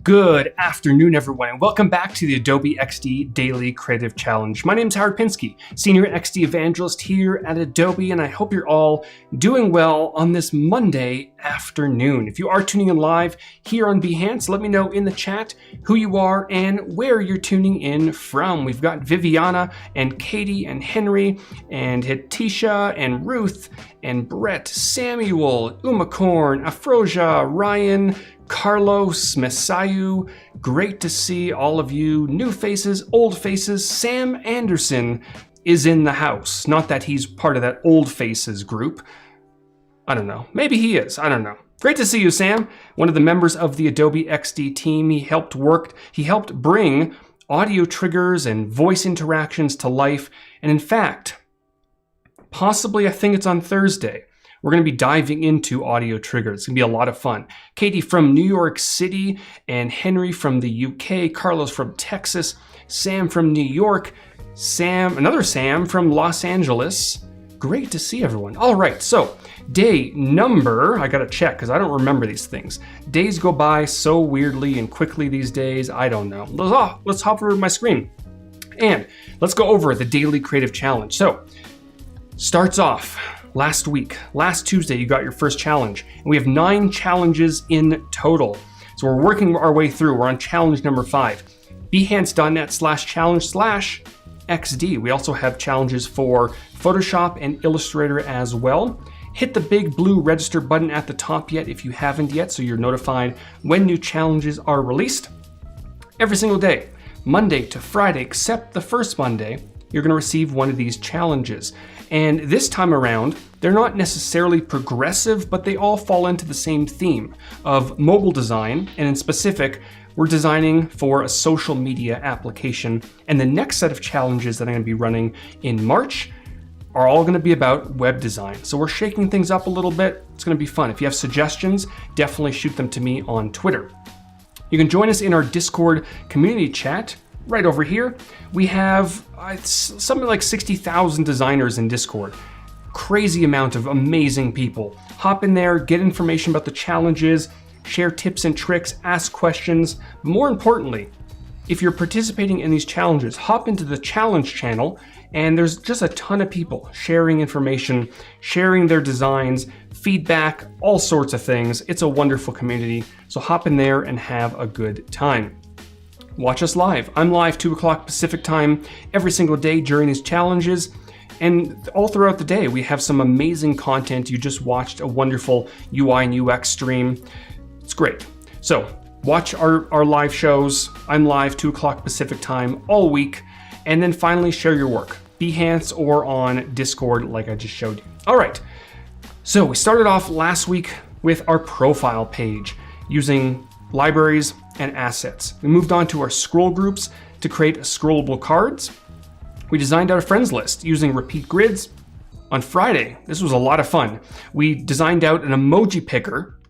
Good afternoon, everyone, and welcome back to the Adobe XD Daily Creative Challenge. My name is Howard Pinsky, Senior XD Evangelist here at Adobe, and I hope you're all doing well on this Monday afternoon. If you are tuning in live here on Behance, let me know in the chat who you are and where you're tuning in from. We've got Viviana and Katie and Henry and Hitisha and Ruth and Brett, Samuel, Umacorn, Afrosia, Ryan, Carlos, Messiah, great to see all of you. New faces, old faces. Sam Anderson is in the house. Not that he's part of that old faces group. I don't know. Maybe he is. I don't know. Great to see you, Sam. One of the members of the Adobe XD team. He helped bring audio triggers and voice interactions to life. And in fact, possibly I think it's on Thursday, we're going to be diving into audio triggers. It's going to be a lot of fun. Katie from New York City and Henry from the UK, Carlos from Texas, Sam from New York, another Sam from Los Angeles. Great to see everyone. All right, so day number, I got to check because I don't remember these things. Days go by so weirdly and quickly these days. I don't know. Let's hop over to my screen and let's go over the Daily Creative Challenge. So, starts off last Tuesday, you got your first challenge. And we have 9 challenges in total. So we're working our way through. We're on challenge number 5. Behance.net/challenge/XD. We also have challenges for Photoshop and Illustrator as well. Hit the big blue register button at the top yet if you haven't yet, so you're notified when new challenges are released. Every single day, Monday to Friday, except the first Monday, you're going to receive one of these challenges. And this time around, they're not necessarily progressive, but they all fall into the same theme of mobile design. And in specific, we're designing for a social media application. And the next set of challenges that I'm going to be running in March are all going to be about web design. So we're shaking things up a little bit. It's going to be fun. If you have suggestions, definitely shoot them to me on Twitter. You can join us in our Discord community chat. Right over here, we have something like 60,000 designers in Discord. Crazy amount of amazing people. Hop in there, get information about the challenges, share tips and tricks, ask questions. More importantly, if you're participating in these challenges, hop into the challenge channel, and there's just a ton of people sharing information, sharing their designs, feedback, all sorts of things. It's a wonderful community, so hop in there and have a good time. Watch us live. I'm live 2 o'clock Pacific time every single day during these challenges. And all throughout the day, we have some amazing content. You just watched a wonderful UI and UX stream. It's great. So watch our live shows. I'm live 2 o'clock Pacific time all week. And then finally share your work. Behance or on Discord like I just showed you. All right. So we started off last week with our profile page using libraries and assets. We moved on to our scroll groups to create scrollable cards. We designed out a friends list using repeat grids. On Friday, this was a lot of fun. We designed out an emoji picker,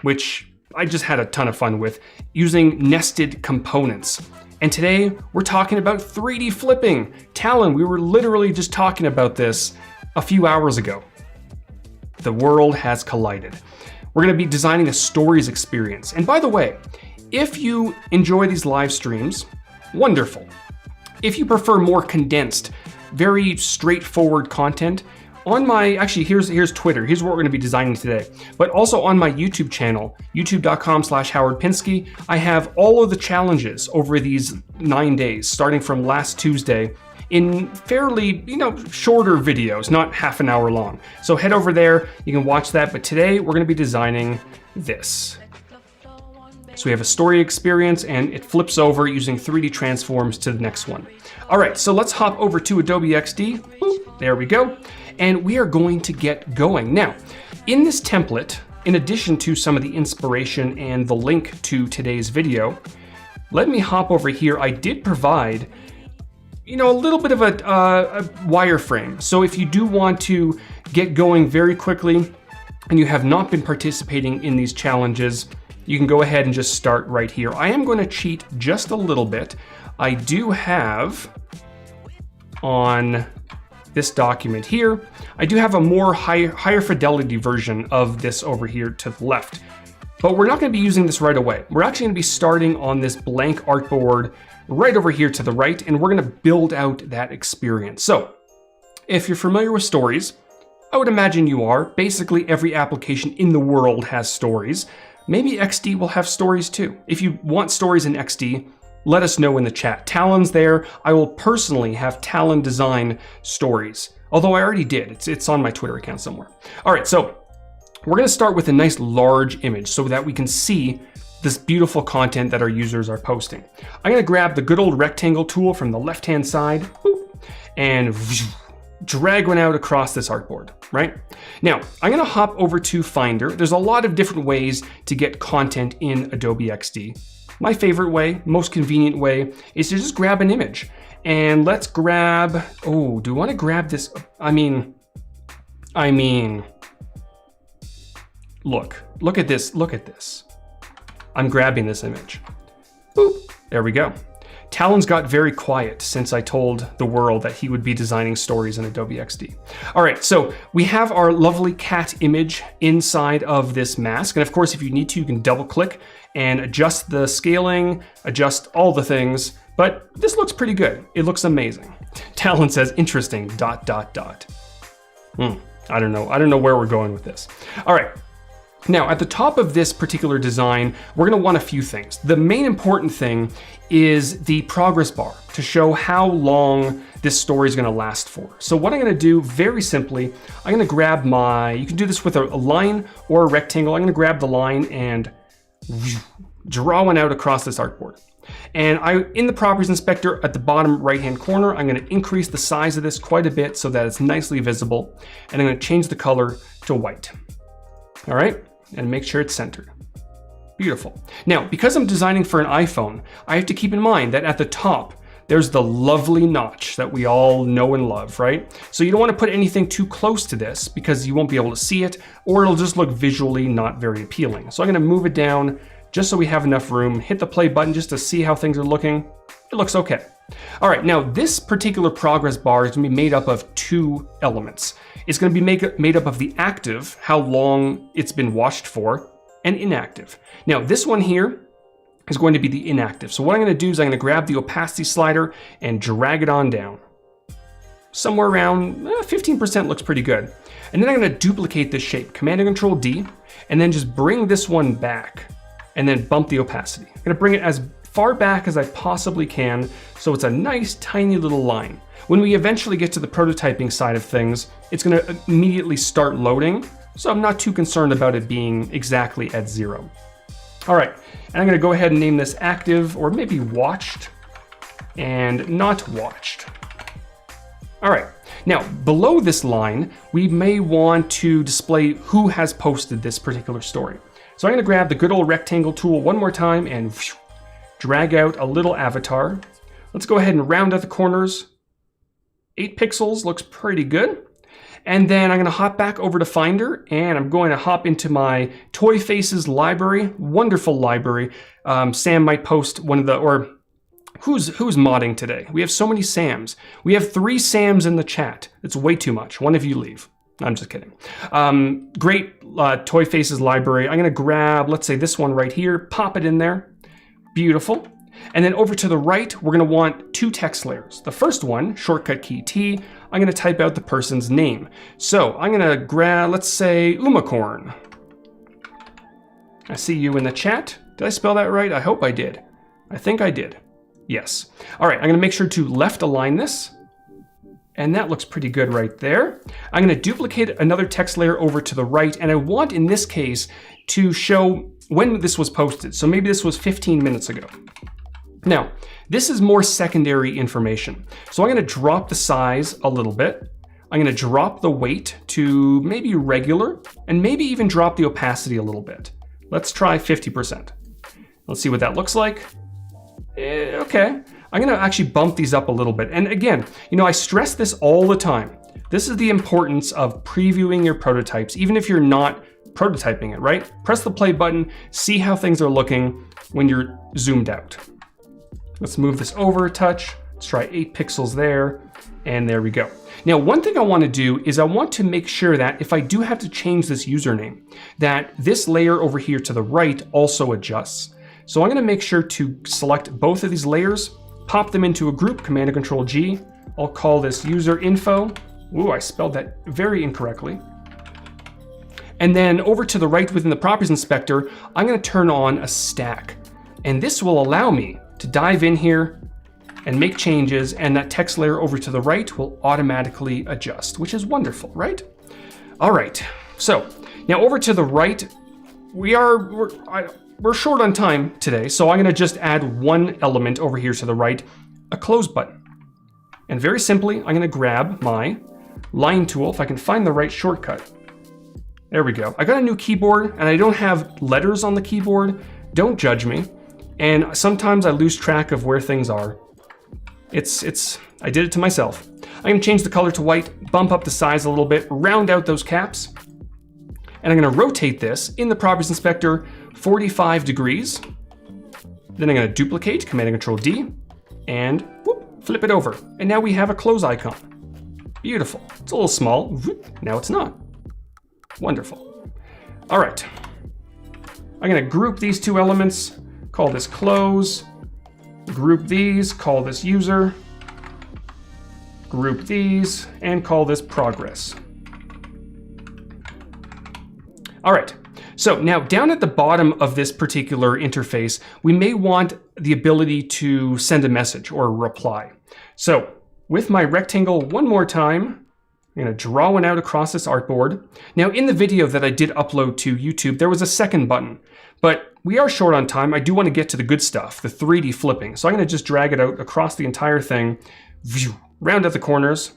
which I just had a ton of fun with, using nested components. And today, we're talking about 3D flipping. Talon, we were literally just talking about this a few hours ago. The world has collided. We're going to be designing a stories experience. And by the way, if you enjoy these live streams, wonderful. If you prefer more condensed, very straightforward content, here's Twitter. Here's what we're going to be designing today. But also on my YouTube channel, youtube.com/Howard Pinsky, I have all of the challenges over these 9 days, starting from last Tuesday, in fairly, shorter videos, not half an hour long. So head over there, you can watch that. But today we're going to be designing this. So we have a story experience and it flips over using 3D transforms to the next one. All right, so let's hop over to Adobe XD. Boop, there we go. And we are going to get going. Now, in this template, in addition to some of the inspiration and the link to today's video, let me hop over here. I did provide a little bit of a wireframe. So if you do want to get going very quickly and you have not been participating in these challenges, you can go ahead and just start right here. I am going to cheat just a little bit. I do have on this document here, I do have a more higher fidelity version of this over here to the left. But we're not going to be using this right away. We're actually going to be starting on this blank artboard right over here to the right, and we're going to build out that experience. So if you're familiar with stories, I would imagine you are. Basically, every application in the world has stories. Maybe XD will have stories too. If you want stories in XD, let us know in the chat. Talon's there. I will personally have Talon design stories. Although I already did. It's on my Twitter account somewhere. All right, so we're going to start with a nice large image so that we can see this beautiful content that our users are posting. I'm going to grab the good old rectangle tool from the left-hand side and drag one out across this artboard, right? Now, I'm going to hop over to Finder. There's a lot of different ways to get content in Adobe XD. My favorite way, most convenient way, is to just grab an image. And let's grab, oh, do we want to grab this? I mean, look at this. I'm grabbing this image. Boop, there we go. Talon's got very quiet since I told the world that he would be designing stories in Adobe XD. All right, so we have our lovely cat image inside of this mask. And of course, if you need to, you can double click and adjust the scaling, adjust all the things, but this looks pretty good. It looks amazing. Talon says, interesting, ... I don't know where we're going with this. All right. Now, at the top of this particular design, we're going to want a few things. The main important thing is the progress bar to show how long this story is going to last for. So what I'm going to do very simply, I'm going to grab you can do this with a line or a rectangle. I'm going to grab the line and draw one out across this artboard. And in the properties inspector at the bottom right-hand corner, I'm going to increase the size of this quite a bit so that it's nicely visible. And I'm going to change the color to white. All right. And make sure it's centered. Beautiful. Now, because I'm designing for an iPhone, I have to keep in mind that at the top, there's the lovely notch that we all know and love, right? So you don't want to put anything too close to this because you won't be able to see it, or it'll just look visually not very appealing. So I'm going to move it down just so we have enough room, hit the play button just to see how things are looking. It looks okay. All right, now this particular progress bar is going to be made up of two elements. It's going to be made up of the active, how long it's been watched for, and inactive. Now this one here is going to be the inactive. So what I'm going to do is I'm going to grab the opacity slider and drag it on down. Somewhere around 15% looks pretty good. And then I'm going to duplicate this shape, Command and Control D, and then just bring this one back and then bump the opacity. I'm going to bring it as far back as I possibly can so it's a nice tiny little line. When we eventually get to the prototyping side of things, it's going to immediately start loading, so I'm not too concerned about it being exactly at 0. All right, and I'm going to go ahead and name this active, or maybe watched and not watched. All right, now below this line, we may want to display who has posted this particular story. So I'm going to grab the good old rectangle tool one more time and drag out a little avatar. Let's go ahead and round out the corners. 8 pixels looks pretty good. And then I'm going to hop back over to Finder, and I'm going to hop into my Toy Faces library. Wonderful library. Sam might post one of the, or who's modding today? We have so many Sams. We have 3 Sams in the chat. It's way too much. One of you leave. I'm just kidding. Great Toy Faces library. I'm going to grab, let's say this one right here, pop it in there. Beautiful. And then over to the right, we're going to want 2 text layers. The first one, shortcut key T, I'm going to type out the person's name. So I'm going to grab, let's say, Umacorn. I see you in the chat. Did I spell that right? I hope I did. I think I did. Yes. All right, I'm going to make sure to left align this. And that looks pretty good right there. I'm going to duplicate another text layer over to the right. And I want, in this case, to show when this was posted. So maybe this was 15 minutes ago. Now, this is more secondary information. So I'm going to drop the size a little bit. I'm going to drop the weight to maybe regular, and maybe even drop the opacity a little bit. Let's try 50%. Let's see what that looks like. Okay. I'm going to actually bump these up a little bit. And again, I stress this all the time. This is the importance of previewing your prototypes, even if you're not prototyping it, right? Press the play button, see how things are looking when you're zoomed out. Let's move this over a touch. Let's try 8 pixels there. And there we go. Now, one thing I want to do is I want to make sure that if I do have to change this username, that this layer over here to the right also adjusts. So I'm going to make sure to select both of these layers, pop them into a group, Command and Control G. I'll call this user info. Ooh, I spelled that very incorrectly. And then over to the right within the properties inspector, I'm going to turn on a stack. And this will allow me to dive in here and make changes, and that text layer over to the right will automatically adjust, which is wonderful, right? All right, so now over to the right, we're short on time today, so I'm gonna just add one element over here to the right, a close button. And very simply, I'm gonna grab my line tool, if I can find the right shortcut. There we go. I got a new keyboard and I don't have letters on the keyboard. Don't judge me. And sometimes I lose track of where things are. I did it to myself. I'm gonna change the color to white, bump up the size a little bit, round out those caps. And I'm gonna rotate this in the properties inspector 45 degrees. Then I'm gonna duplicate, Command and Control D, and whoop, flip it over. And now we have a close icon. Beautiful. It's a little small. Whoop, now it's not. Wonderful. All right. I'm gonna group these two elements, call this close, group these, call this user, group these, and call this progress. All right, so now down at the bottom of this particular interface, we may want the ability to send a message or a reply. So with my rectangle one more time, I'm gonna draw one out across this artboard. Now in the video that I did upload to YouTube, there was a second button, but we are short on time. I do want to get to the good stuff, the 3D flipping. So I'm gonna just drag it out across the entire thing, round out the corners.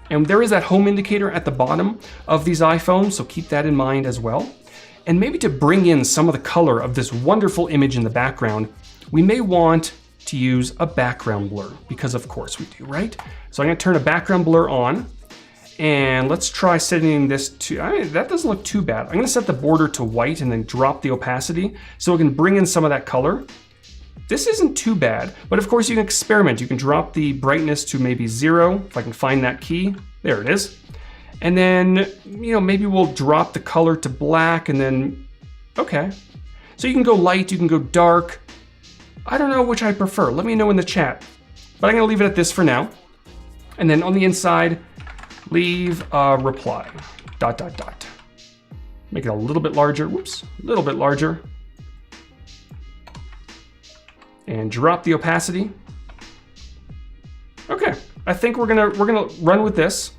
And there is that home indicator at the bottom of these iPhones, so keep that in mind as well. And maybe to bring in some of the color of this wonderful image in the background, we may want to use a background blur, because of course we do, right? So I'm gonna turn a background blur on, and let's try setting this to, that doesn't look too bad. I'm gonna set the border to white and then drop the opacity so we can bring in some of that color. This isn't too bad, but of course you can experiment. You can drop the brightness to maybe 0, if I can find that key. There it is. And then, maybe we'll drop the color to black and then, okay. So you can go light, you can go dark. I don't know which I prefer. Let me know in the chat. But I'm gonna leave it at this for now. And then on the inside, leave a reply, ... Make it a little bit larger, whoops, a little bit larger. And drop the opacity. Okay, I think we're gonna run with this.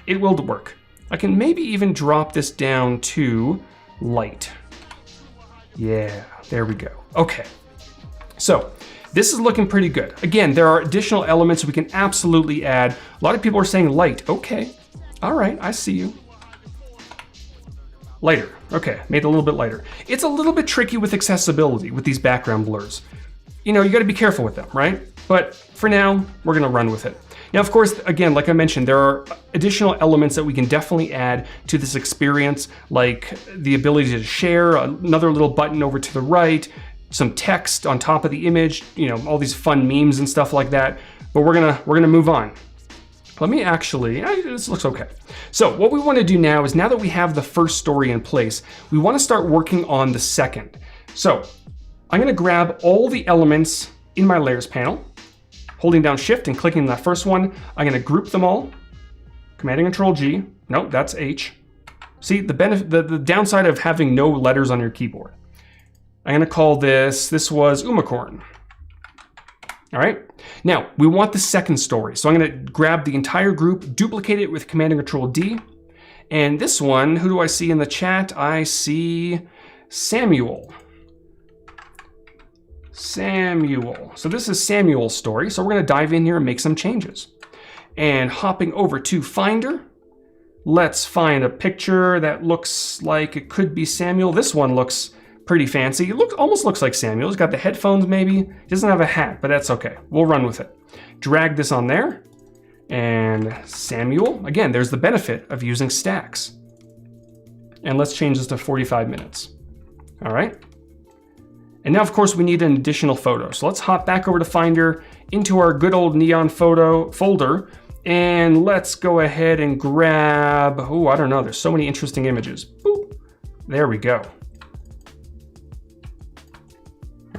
It will work. I can maybe even drop this down to light. Yeah, there we go. Okay, so this is looking pretty good. Again, there are additional elements we can absolutely add. A lot of people are saying light. Okay, all right, I see you. Lighter, okay, made it a little bit lighter. It's a little bit tricky with accessibility with these background blurs. You gotta be careful with them, right? But for now, we're gonna run with it. Now, of course, again, like I mentioned, there are additional elements that we can definitely add to this experience, like the ability to share, another little button over to the right, some text on top of the image, all these fun memes and stuff like that. But we're gonna move on. Let me actually, this looks okay. So what we wanna do now is, now that we have the first story in place, we wanna start working on the second. So I'm gonna grab all the elements in my layers panel, holding down Shift and clicking that first one. I'm gonna group them all, Command and Control G. No, that's H. See, the downside of having no letters on your keyboard. I'm gonna call this was Umacorn. All right, now we want the second story. So I'm gonna grab the entire group, duplicate it with Command and Control D. And this one, who do I see in the chat? I see Samuel. So this is Samuel's story. So we're gonna dive in here and make some changes. And hopping over to Finder, let's find a picture that looks like it could be Samuel. This one looks pretty fancy. It almost looks like Samuel. He's got the headphones maybe. He doesn't have a hat, but that's okay. We'll run with it. Drag this on there. And Samuel, again, there's the benefit of using stacks. And let's change this to 45 minutes. All right. And now, of course, we need an additional photo. So let's hop back over to Finder into our good old neon photo folder. And let's go ahead and grab, oh, I don't know, there's so many interesting images. Boop. There we go.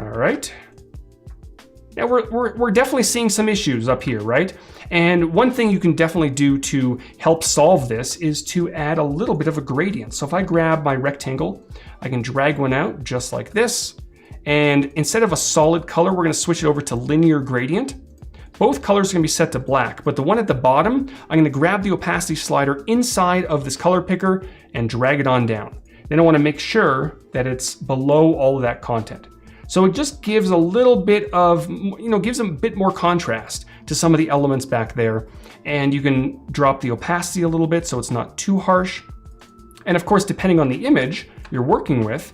All right. Now we're definitely seeing some issues up here, right? And one thing you can definitely do to help solve this is to add a little bit of a gradient. So if I grab my rectangle, I can drag one out just like this. And instead of a solid color, we're gonna switch it over to linear gradient. Both colors are gonna be set to black, but the one at the bottom, I'm gonna grab the opacity slider inside of this color picker and drag it on down. Then I wanna make sure that it's below all of that content. So it just gives a little bit of, gives a bit more contrast to some of the elements back there. And you can drop the opacity a little bit so it's not too harsh. And of course, depending on the image you're working with,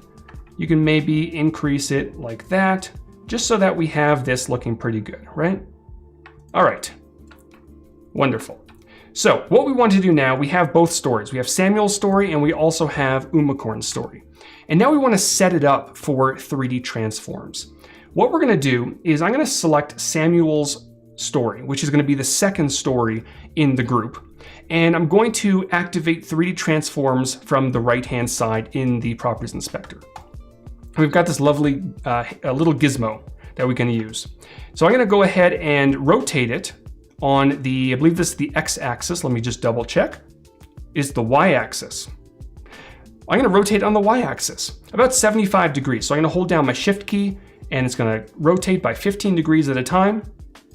you can maybe increase it like that, just so that we have this looking pretty good, right? All right, wonderful. So what we want to do now, we have both stories. We have Samuel's story and we also have Umacorn's story. And now we want to set it up for 3D transforms. What we're going to do is I'm going to select Samuel's story, which is going to be the second story in the group. And I'm going to activate 3D transforms from the right-hand side in the Properties Inspector. We've got this lovely little gizmo that we can use. So I'm going to go ahead and rotate it on the, I believe this is the X-axis. Let me just double check. It's the Y-axis. I'm going to rotate on the Y-axis, about 75 degrees. So I'm going to hold down my Shift key, and it's going to rotate by 15 degrees at a time,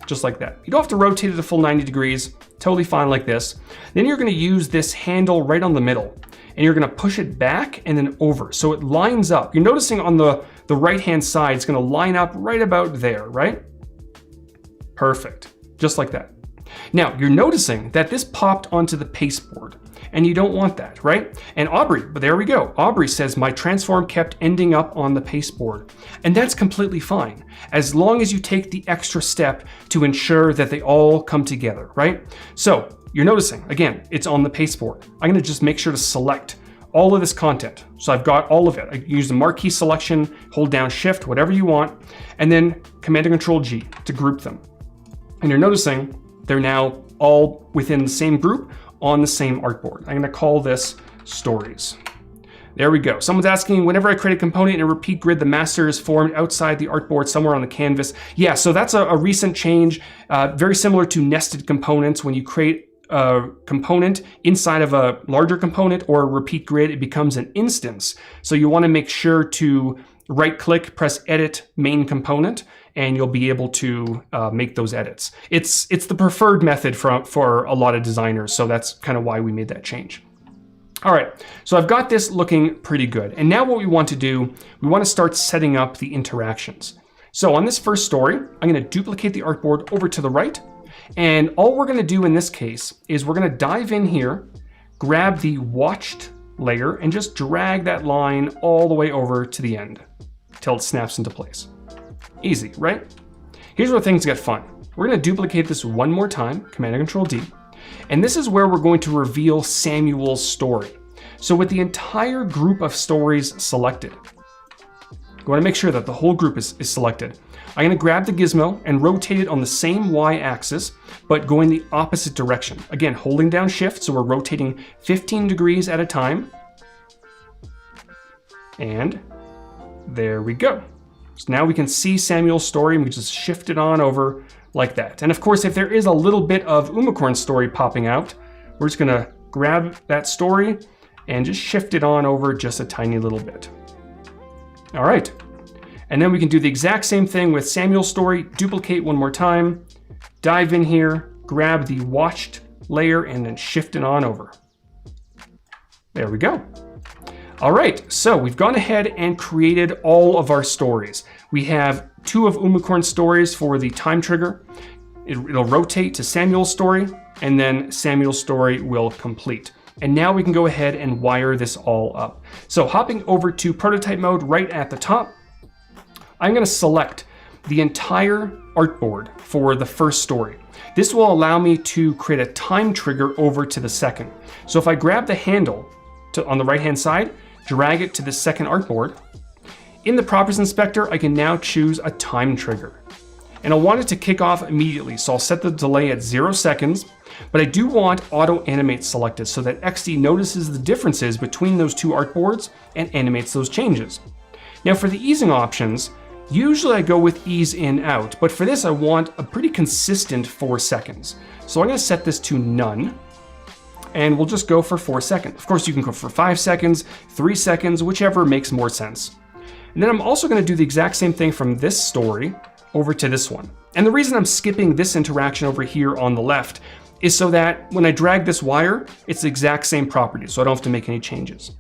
just like that. You don't have to rotate it a full 90 degrees, totally fine like this. Then you're going to use this handle right on the middle, and you're going to push it back and then over, so it lines up. You're noticing on the right-hand side, it's going to line up right about there, right? Perfect, just like that. Now, you're noticing that this popped onto the pasteboard, and you don't want that, right? And Aubrey, but there we go. Aubrey says, my transform kept ending up on the pasteboard. And that's completely fine, as long as you take the extra step to ensure that they all come together, right? So you're noticing, again, it's on the pasteboard. I'm gonna just make sure to select all of this content. So I've got all of it. I use the marquee selection, hold down Shift, whatever you want, and then Command and Control G to group them. And you're noticing they're now all within the same group on the same artboard. I'm gonna call this Stories. There we go. Someone's asking, whenever I create a component in a repeat grid, the master is formed outside the artboard somewhere on the canvas. Yeah, so that's a recent change, very similar to nested components. When you create a component inside of a larger component or a repeat grid, it becomes an instance. So you wanna make sure to right-click, press Edit Main Component, and you'll be able to make those edits. It's the preferred method for a lot of designers, so that's kind of why we made that change. All right, so I've got this looking pretty good. And now what we want to do, we want to start setting up the interactions. So on this first story, I'm going to duplicate the artboard over to the right. And all we're going to do in this case is we're going to dive in here, grab the watched layer, and just drag that line all the way over to the end till it snaps into place. Easy, right? Here's where things get fun. We're going to duplicate this one more time, Command and Control D. And this is where we're going to reveal Samuel's story. So with the entire group of stories selected, we want to make sure that the whole group is selected. I'm going to grab the gizmo and rotate it on the same Y-axis, but going the opposite direction. Again, holding down Shift, so we're rotating 15 degrees at a time. And there we go. So now we can see Samuel's story, and we just shift it on over like that. And of course, if there is a little bit of Umacorn's story popping out, we're just gonna grab that story and just shift it on over just a tiny little bit. All right. And then we can do the exact same thing with Samuel's story, duplicate one more time, dive in here, grab the watched layer, and then shift it on over. There we go. All right, so we've gone ahead and created all of our stories. We have 2 of Umacorn's stories for the time trigger. It'll rotate to Samuel's story, and then Samuel's story will complete. And now we can go ahead and wire this all up. So hopping over to prototype mode right at the top, I'm gonna select the entire artboard for the first story. This will allow me to create a time trigger over to the second. So if I grab the handle on the right-hand side, drag it to the second artboard, In the properties inspector, I can now choose a time trigger. And I want it to kick off immediately, so I'll set the delay at 0 seconds, but I do want auto animate selected so that XD notices the differences between those two artboards and animates those changes. Now for the easing options, usually I go with ease in out, but for this I want a pretty consistent 4 seconds. So I'm going to set this to none, and we'll just go for 4 seconds. Of course you can go for 5 seconds, 3 seconds, whichever makes more sense. And then I'm also going to do the exact same thing from this story over to this one. And the reason I'm skipping this interaction over here on the left is so that when I drag this wire, it's the exact same property, so I don't have to make any changes.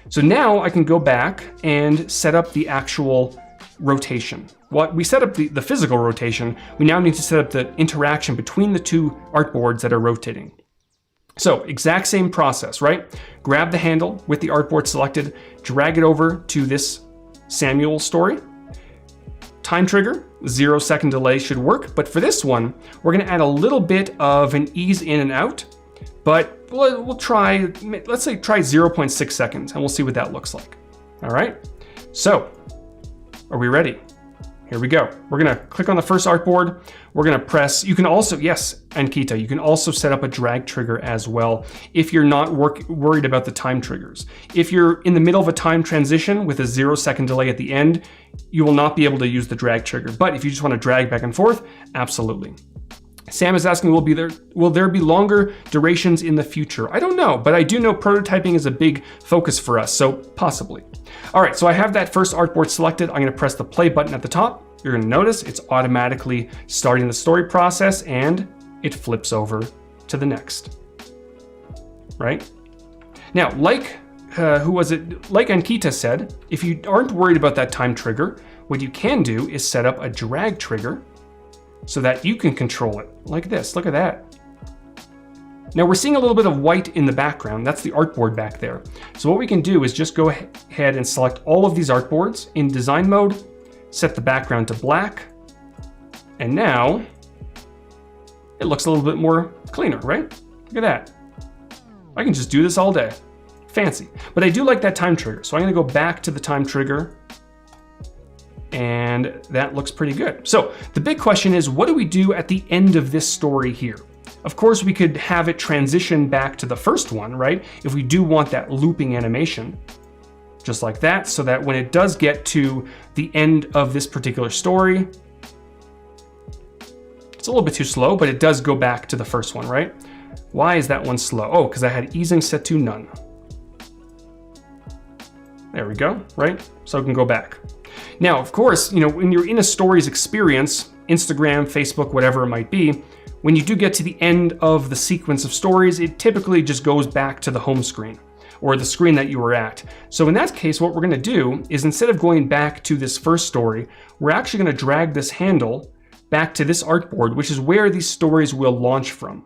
So now I can go back and set up the actual rotation. We set up the physical rotation, we now need to set up the interaction between the two artboards that are rotating. So exact same process, right? Grab the handle with the artboard selected, drag it over to this Samuel story. Time trigger, 0 second delay should work, but for this one, we're gonna add a little bit of an ease in and out, but we'll try, let's say try 0.6 seconds and we'll see what that looks like. All right, so are we ready? Here we go. We're gonna click on the first artboard. We're gonna press, you can also, yes, Ankita, you can also set up a drag trigger as well if you're not worried about the time triggers. If you're in the middle of a time transition with a 0 second delay at the end, you will not be able to use the drag trigger. But if you just wanna drag back and forth, absolutely. Sam is asking, will there be longer durations in the future? I don't know, but I do know prototyping is a big focus for us, so possibly. All right, so I have that first artboard selected. I'm gonna press the play button at the top. You're gonna notice it's automatically starting the story process and it flips over to the next, right? Now, like Ankita said, if you aren't worried about that time trigger, what you can do is set up a drag trigger so that you can control it like this. Look at that. Now we're seeing a little bit of white in the background. That's the artboard back there. So what we can do is just go ahead and select all of these artboards in design mode, set the background to black, and now it looks a little bit more cleaner, right? Look at that. I can just do this all day. Fancy. But I do like that time trigger. So I'm gonna go back to the time trigger, and that looks pretty good. So the big question is, what do we do at the end of this story here? Of course, we could have it transition back to the first one, right? If we do want that looping animation, just like that, so that when it does get to the end of this particular story, it's a little bit too slow, but it does go back to the first one, right? Why is that one slow? Oh, because I had easing set to none. There we go, right? So it can go back. Now, of course, when you're in a stories experience, Instagram, Facebook, whatever it might be, when you do get to the end of the sequence of stories, it typically just goes back to the home screen or the screen that you were at. So in that case, what we're gonna do is instead of going back to this first story, we're actually gonna drag this handle back to this artboard, which is where these stories will launch from.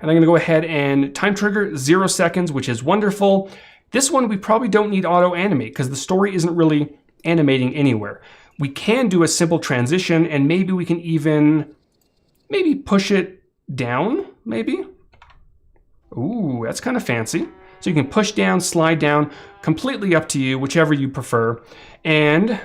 And I'm gonna go ahead and time trigger 0 seconds, which is wonderful. This one, we probably don't need auto animate because the story isn't really animating anywhere. We can do a simple transition and maybe we can even push it down, maybe. Ooh, that's kind of fancy. So you can push down, slide down, completely up to you, whichever you prefer. And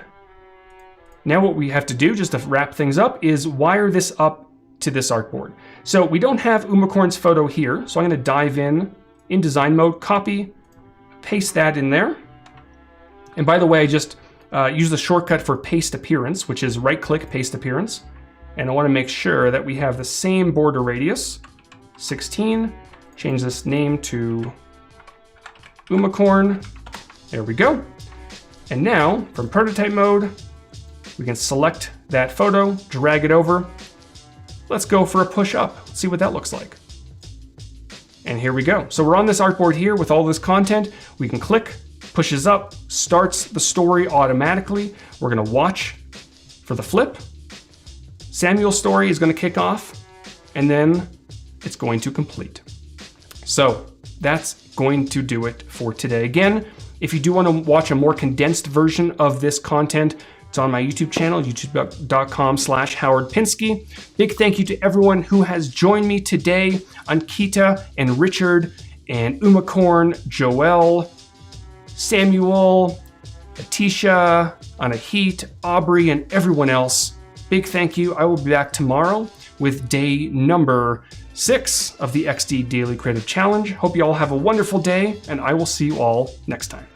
now what we have to do, just to wrap things up, is wire this up to this artboard. So we don't have Umacorn's photo here, so I'm gonna dive in design mode, copy, paste that in there. And by the way, I just use the shortcut for paste appearance, which is right-click, paste appearance. And I want to make sure that we have the same border radius, 16. Change this name to Umacorn. There we go. And now, from prototype mode, we can select that photo, drag it over. Let's go for a push up. Let's see what that looks like. And here we go. So we're on this artboard here with all this content. We can click, pushes up, starts the story automatically. We're gonna watch for the flip. Samuel's story is gonna kick off, and then it's going to complete. So that's going to do it for today. Again, if you do wanna watch a more condensed version of this content, it's on my YouTube channel, youtube.com/Howard Pinsky. Big thank you to everyone who has joined me today, Ankita and Richard and Umacorn, Joelle, Samuel, Atisha, Anahit, Aubrey, and everyone else. Big thank you. I will be back tomorrow with day number 6 of the XD Daily Creative Challenge. Hope you all have a wonderful day, and I will see you all next time.